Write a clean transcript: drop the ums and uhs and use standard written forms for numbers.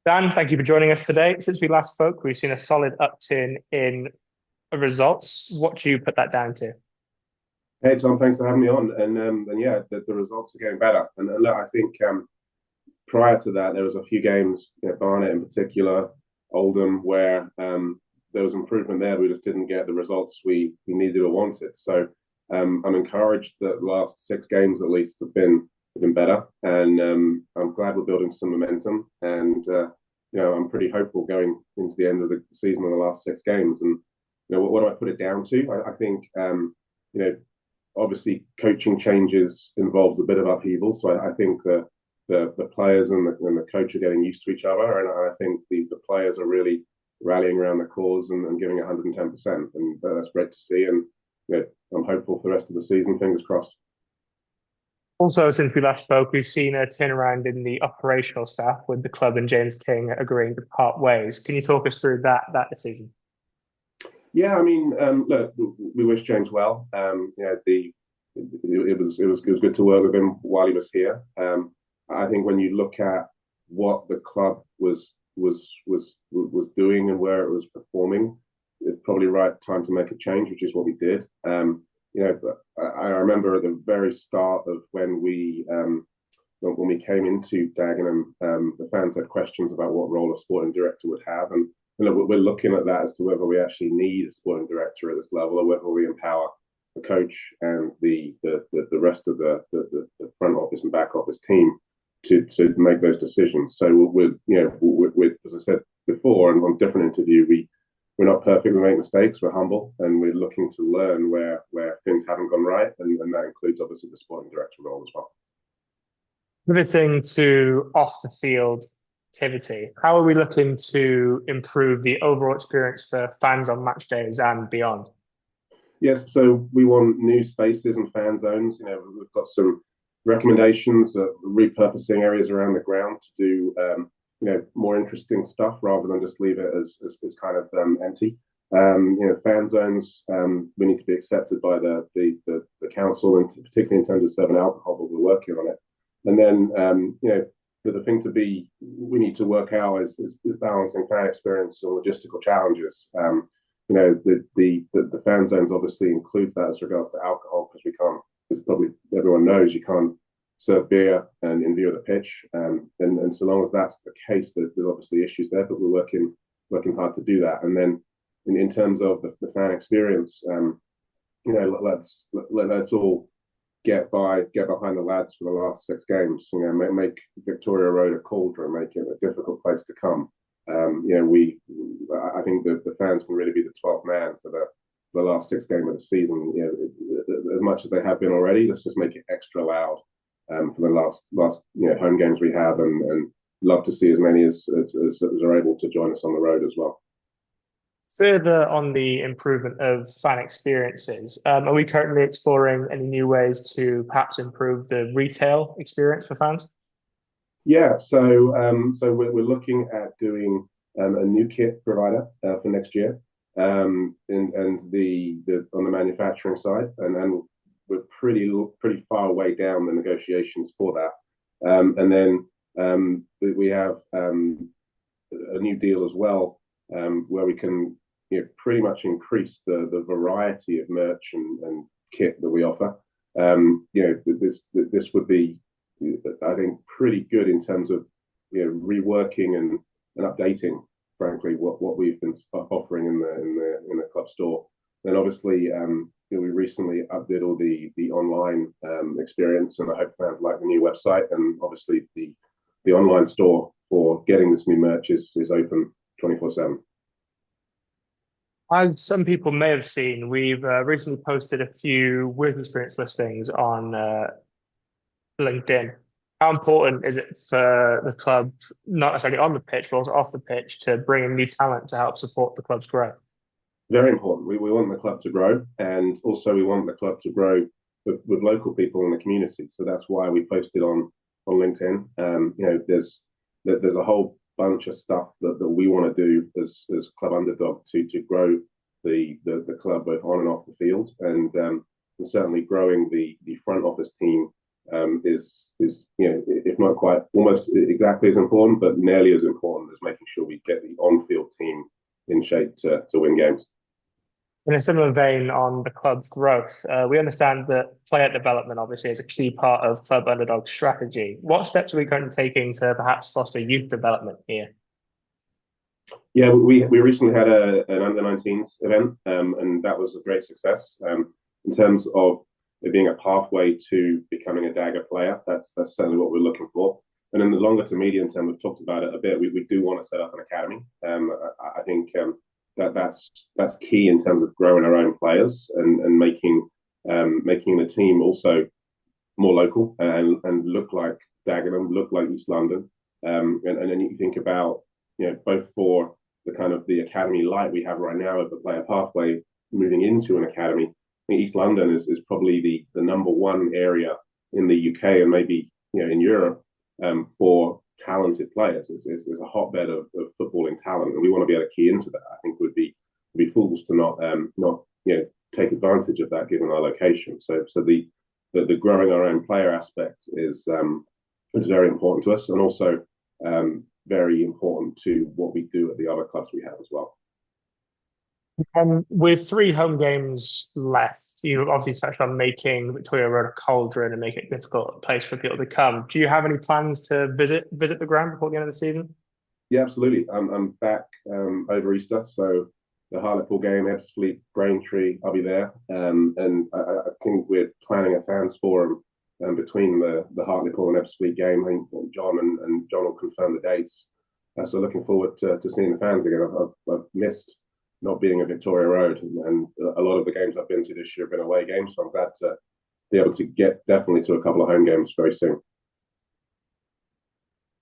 Dan, thank you for joining us today. Since we last spoke, we've seen a solid upturn in results. What do you put that down to? Hey Tom, thanks for having me on. And yeah, the results are getting better. And look, I think prior to that, there was a few games, Barnet in particular, Oldham, where there was improvement there. We just didn't get the results we needed or wanted. So I'm encouraged that the last six games at least have been better, and I'm glad we're building some momentum. And I'm pretty hopeful going into the end of the season on the last six games. And what do I put it down to? I think you know obviously coaching changes involved a bit of upheaval. So I think the players and the coach are getting used to each other, and I think the players are really rallying around the cause and giving it 110%, and that's great to see. And I'm hopeful for the rest of the season. Fingers crossed. Also, since we last spoke, we've seen a turnaround in the operational staff with the club and James King agreeing to part ways. Can you talk us through that decision? Yeah, I mean, look, we wish James well. It was good to work with him while he was here. I think when you look at what the club was doing and where it was performing, it's probably right time to make a change, which is what we did. But I remember at the very start of when we came into Dagenham, the fans had questions about what role a sporting director would have, and we're looking at that as to whether we actually need a sporting director at this level, or whether we empower the coach and the rest of the front office and back office team to make those decisions. So we're as I said before, and on a different interview, we're not perfect. We make mistakes. We're humble, and we're looking to learn where things haven't gone right, and that includes obviously the sporting director role as well. Pivoting to off the field activity, how are we looking to improve the overall experience for fans on match days and beyond? Yes, so we want new spaces and fan zones. We've got some recommendations of repurposing areas around the ground to do more interesting stuff rather than just leave it as kind of empty. Fan zones, we need to be accepted by the council, and particularly in terms of serving alcohol, but we're working on it. And then the thing we need to work out is balancing fan experience and logistical challenges. The fan zones obviously includes that as regards to alcohol, because we can't, as probably everyone knows, you can't serve beer and in view of the pitch. And so long as that's the case, there's obviously issues there, but we're working hard to do that. And then in terms of the fan experience, let's all get behind the lads for the last six games. Make Victoria Road a cauldron, make it a difficult place to come. I think that the fans can really be the 12th man for the last six games of the season. As much as they have been already, let's just make it extra loud for the last home games we have, and love to see as many as are able to join us on the road as well. Further on the improvement of fan experiences, are we currently exploring any new ways to perhaps improve the retail experience for fans? Yeah, so we're looking at doing a new kit provider for next year, and the on the manufacturing side, and we're pretty far way down the negotiations for that. And then we have a new deal as well, where we can pretty much increase the variety of merch and kit that we offer. This would be, I think, pretty good in terms of reworking and updating, frankly, what we've been offering in the club store. Then obviously we recently updated all the online experience, and I hope fans like the new website. And obviously the online store for getting this new merch is open 24/7. As some people may have seen, we've recently posted a few work experience listings on LinkedIn. How important is it for the club, not necessarily on the pitch, but also off the pitch, to bring in new talent to help support the club's growth? Very important. We want the club to grow, and also we want the club to grow with local people in the community. So that's why we posted on LinkedIn. There's a whole bunch of stuff that we want to do as club underdog to grow the club both on and off the field, and certainly growing the front office team is if not quite almost exactly as important, but nearly as important as making sure we get the on-field team in shape to win games. In a similar vein on the club's growth, we understand that player development obviously is a key part of Club Underdog's strategy. What steps are we currently taking to perhaps foster youth development here? Yeah, we recently had an under 19s event, and that was a great success. In terms of it being a pathway to becoming a Dagger player, that's certainly what we're looking for. And in the longer to medium term, we've talked about it a bit. We do want to set up an academy. I think that's key in terms of growing our own players and making the team also more local and look like Dagenham, look like East London. And then you think about both for the kind of the academy light we have right now of the player pathway moving into an academy. I think East London is probably the number one area in the UK and maybe in Europe for talented players. It's a hotbed of footballing talent, and we want to be able to key into that. I think would be fools to not take advantage of that given our location. So the growing our own player aspect is very important to us, and also very important to what we do at the other clubs we have as well. With three home games left, you obviously touched on making Victoria Road a cauldron and make it a difficult place for people to come. Do you have any plans to visit the ground before the end of the season? Yeah, absolutely. I'm back over Easter, so the Hartlepool game, Ebbsfleet, Braintree, I'll be there. And I think we're planning a fans forum between the Hartlepool and Ebbsfleet game. I think John and John will confirm the dates. So looking forward to seeing the fans again. I've missed not being at Victoria Road, and a lot of the games I've been to this year have been away games. So I'm glad to be able to get definitely to a couple of home games very soon.